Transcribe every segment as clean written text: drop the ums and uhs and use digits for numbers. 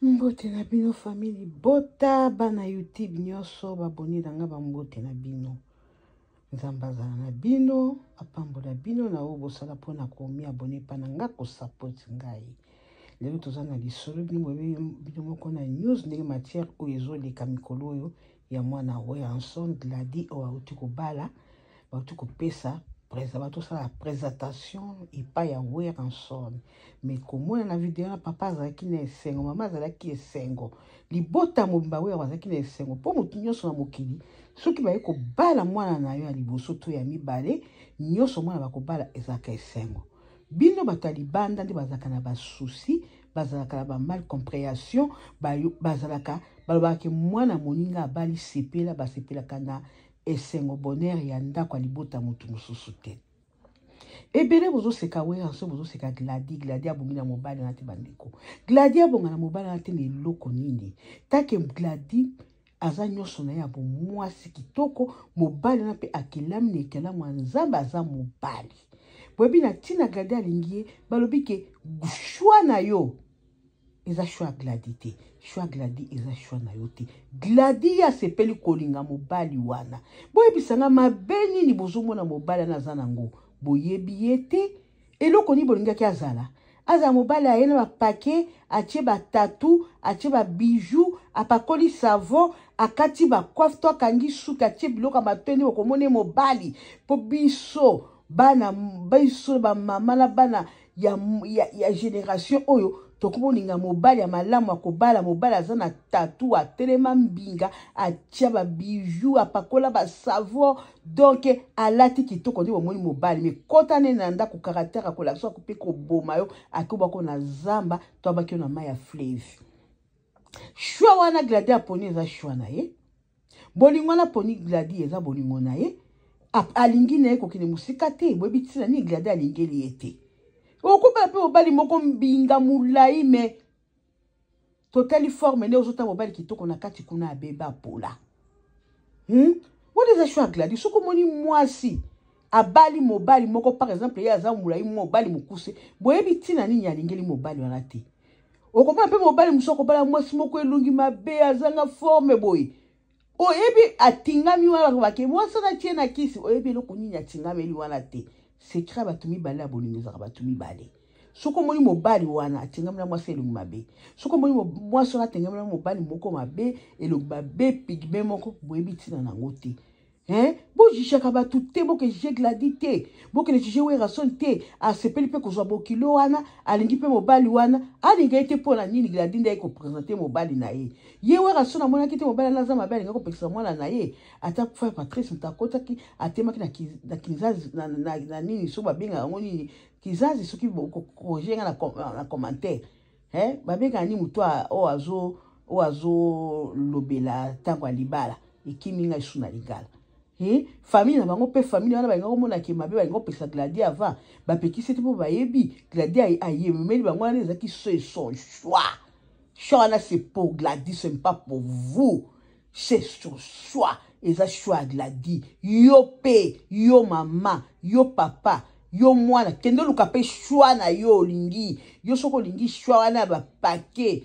Mbote na bino famille bota bana YouTube nyonso baboni nanga bambote na bino. Nzambe azala na bino, apambola bino na oyo bosala mpona komi abone pa na nga kosapoti ngai. Lelo toza na lisolo bino moko na news ndenge matière oyo ezoleka mikolo oyo ya mwana Weranson Glady oyo auti kobala, bauti kopesa bato sala présentation epai ya Weranson. Mais komona na video na papa azalaki na esengo, mama azalaki esengo, libota mobimba oyo azalaki na esengo mpo motu nyonso na mokili soki baye kobala mwana na yo ya liboso to ya mibale nyonso mwana bakobala ezalaka esengo. Bino bato ya libanda nde bazalaka na basusi, bazalaka na bamal compréhension, bazalaka balobaka mwana moninga abali sepela basepelaka na esengo bonheur ya ndako ya libota motu mosusu te. Ebele bozoseka Weranson bozoseka Glady abongi na mobali na te bandeko. Glady abonga na mobali na te na eloko nini? Take Glady aza nyonso na ye abo mwasi kitoko, mobali na pe akelami na ekelamu ya Nzambe aza mobali. Boyebi na tina Glady alingi ye balobi ke shwa na yo eza shwa Glady te. Shwa Glady eza shwa na yo te. Glady asepeli kolinga mobali wana. Boyebisanga mabe nini bozomona mobali na aza nango? Boyebi ye te. Eloko ni bolingaki azala mobali ayena ba paquet, atie ba tatou, atie ba bijoux, apakoli savon, akati ba coiffe to kangi suka atie biloko mateni okomone mobali po biso bana biso ba mama na bana ya génération oyo tokomoninga mobali ya malamu akobala mobali aza na tatou atelema mbinga atia ba bijoux apakola ba savon donc alati kitoko ndi bomoni mobali mais kota ne na ndako caractère akolakso akupe ko boma yo akobako na zamba to abaki na mai ya fleuve. Shwa wana Glady aponi eza shwa na ye. Bolingo na poni Glady eza bolingo na ye. Alingi na ye kokine musika te boyebi tina ni Glady alingeli ye te. Okupa pe mobali moko mbinga mulai me totali forme ne ozota mobali kitoko na kati kuna abeba pola. What is a shwa Glady? Soko moni mwasi abali mobali moko par exemple ya za mulai mobali mukuse boyebi tina nini alingeli mobali wana te. Okupa pe mobali musoko bala mwasi moko elungi mabe azanga forme boy. Oyebi atingami wana bake mwasi na tie na kisi oyebi eloko nini atingami wana te. Secret batumi bale abolingo batumi bale. Soko moni mobali wana atingami na mwasi elungi mabe. Soko moni mwasi wana atingami na mobali moko mabe elungi mabe pigme moko boyebi tina nango te. Bo jishaka batu te boke jije Glady te boke ne jije Weranson te asepeli pe kozwa bokilo wana alingi pe mobali wana alinga ete pona nini Glady nde ko présenter mobali na ye. Ye Weranson amona kite mobali na za mabe alinga ko pekisa mwana na ye ata fa Patrice mutakota ki atemaki na kizazi na nini so babenga ngo nini kizazi soki ko jenga na commentaire babenga ni muto o azo lobela tango alibala ekiminga isuna ligala. Famille na bango pe famille wana bango mona ke mabe bango pesa Glady avant ba pekisi te po bayebi Glady ayemeli bango wana ezaki son choix. Choix na c'est pour Glady, ce n'est pas pour vous. C'est son choix. Eza choix Glady. Yo pe, yo mama, yo papa, yo mwana kendo luka pe choix na yo lingi. Yo soko lingi choix wana ba paquet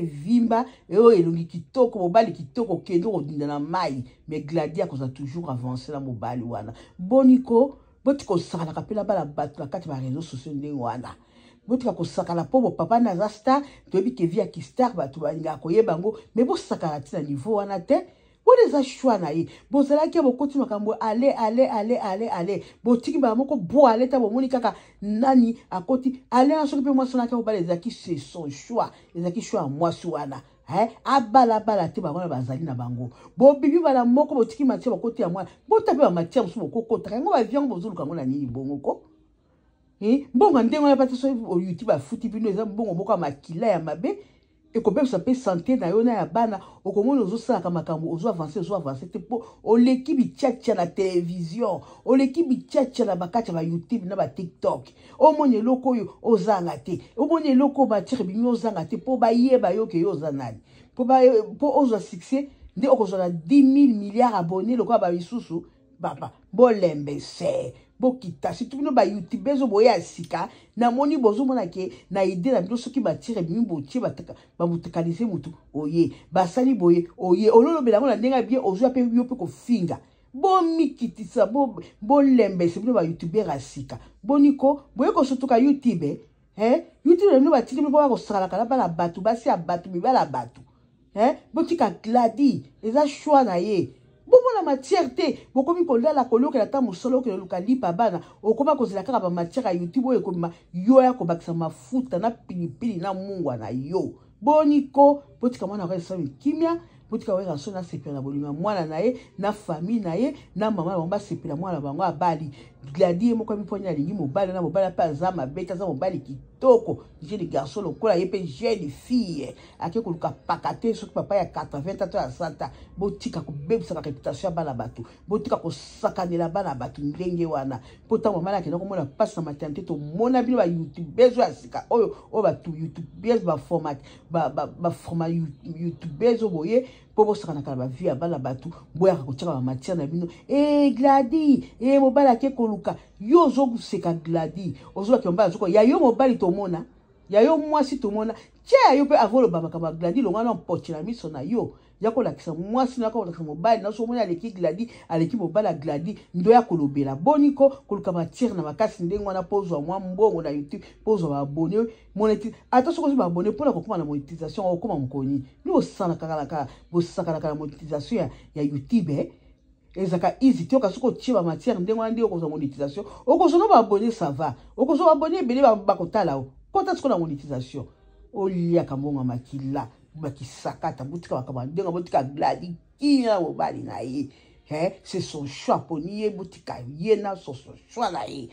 vimba eo elongi kitoko mobali kitoko kendo kodinda na mai mais Glady akoza toujours avancer na mobali wana. Boniko botiko sakala kapela bala bato na kati ba réseaux sociaux ndenge wana. Botika ko sakala po papa na za star toyebi ke via ki star bato balinga koyeba ngo mais bo sakala tina niveau wana te. Boneza choix na ye. Bozalaki bokoti makambo aller. Botiki ba moko bo aller ta bomoni kaka nani akoti aller na soki pe mwasi na ka obala ezaki c'est son choix. Ezaki choix mwasi wana. Abala te ba wana bazali na bango. Bo bibi bala moko botiki matia bokoti ya mwana. Bota pe ba matia musu bokoko tra ngo ba vian bozulu kango na nini bongo ko. Mbongo ndengo na pati so YouTube afuti bino eza mbongo moko makila ya mabe. Et comme ça peut santé na yona ya bana okomona ozosala ka makambo ozo avancer te po oleki bitchacha na télévision oleki bitchacha na bakati ba YouTube na ba TikTok omoni eloko oyo ozanga te omoni eloko ba tire bimi ozanga te po ba yeba yo ke yo zanani po ozo succès nde okozona 10 000 milliards abonnés loko ba bisusu baba bolembe se bokita surtout bino ba youtube zo boya sika na moni bozo mona ke na idée na bino soki batire bimi botie bataka ba mutakaliser mutu oye basali boye oye ololo bela mona ndenga bien ozo ape yo pe ko finga bo mikitisa bo lembe se bino ba youtubeur asika boniko boye ko sotuka youtube youtube bino batile bino ba ko sala kala bala batu basi ya batu bibala batu botika gladi eza choix na ye bomo la matière te bokomi kolala koloke la ta musolo ke luka lipa bana okoma kozela kaka ba matière ya youtube oyo ekoma yo ya kobakisa mafuta na pilipili na mungwa na yo boniko botika mwana kwa sa kimia botika wera so na sepela bolima mwana na ye na famille na ye na mama bomba sepela mwana bango abali gladi moko miponya lingi mobali na mobali pa za mabeta za mobali kitoko jeune garçon lokola ye pe jeune fille ake koluka pakate soki papa ya 80 ans ya santa botika ko bebisa ka réputation ya bana batu botika ko sakanela bana batu ndenge wana pota mama na kena ko mona passe na maternité to mona bino ba youtube bezo asika oyo o ba tu youtube bezo ba format ba format youtube bezo boye pobo sakana kala ba vie ya bana batu boya ko tshaka ba matière na bino gladi mobala ke koluka yo zo seka gladi ozo ke mbala zoko ya yo mobali to mona ya yo mwasi to mona tia yo pe avolo baba kama gladi longa na poche na miso na yo yako la kisa mwasi na ko la kisa mobali na so mona aleki gladi aleki mobala gladi ndo ya kolobela boniko koluka matière na makasi ndengo na pozo mwa mbongo na youtube pozo ba abonné monétisation attention ko ba abonné pour la kokoma na monétisation okoma mkoni ni osana kaka bo saka na monétisation ya youtube ezaka easy tioka soko chiba matière ndengo ndi okozo monétisation okozo no ba abonné ça va okozo ba abonné bele ba kotala o kota siko na monétisation olia kambonga makila bakisakata butika bakaba ndengo butika gladi kina mobali na ye c'est son choix poniye butika yena son choix na ye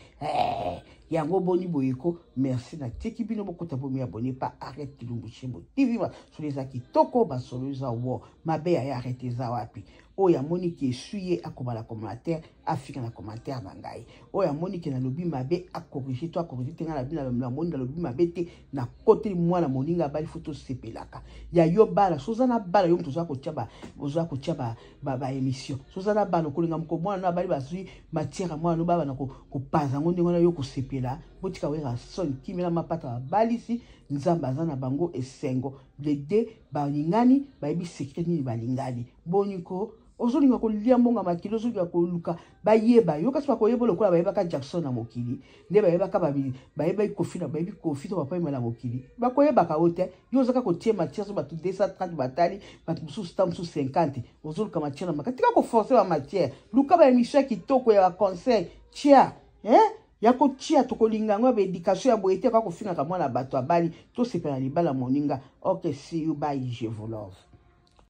yango boni boyeko merci na teki bino bokota bomi abonné pas arrête Kilumbu Chimbo TV ba sur les akitoko ba soluza wo mabe ya arrêter za wapi oya moniki essuyer akobala commentaire afika na commentaire na ngai oya moniki na lobi mabe akorriger to akorriger tenga na bina la moni na lobi mabe te na côté mwana moninga bali photo sepelaka ya yo bala sozana bala yo mtu zako tshaba ozo ko tshaba ba émission sozana bala kolinga mko mwana na bali bazui matière mwana no baba na ko paza ngondi ngona yo ko sepela botika wera son kimela mapata balisi nzamba zana bango esengo les deux balingani bayebi secret ni balingani boniko ozolinga kolia mbonga makilo ozolinga koluka bayeba yo kasi bakoyeba lokola bayeba ka Jackson na mokili nde bayeba ka babili bayeba ikofi na bayebi kofi to papa imela mokili bakoyeba ka ote yo zaka kotie matière so batu 230 batali batu mususu 50 ozoluka matière na makatika ko forcer ba matière luka ba émission kitoko ya conseil tia yako tia tokolinga ngo ba éducation ya boyete ka kofinga ka mwana bato abali to sepela libala moninga okay see you bye je vous love.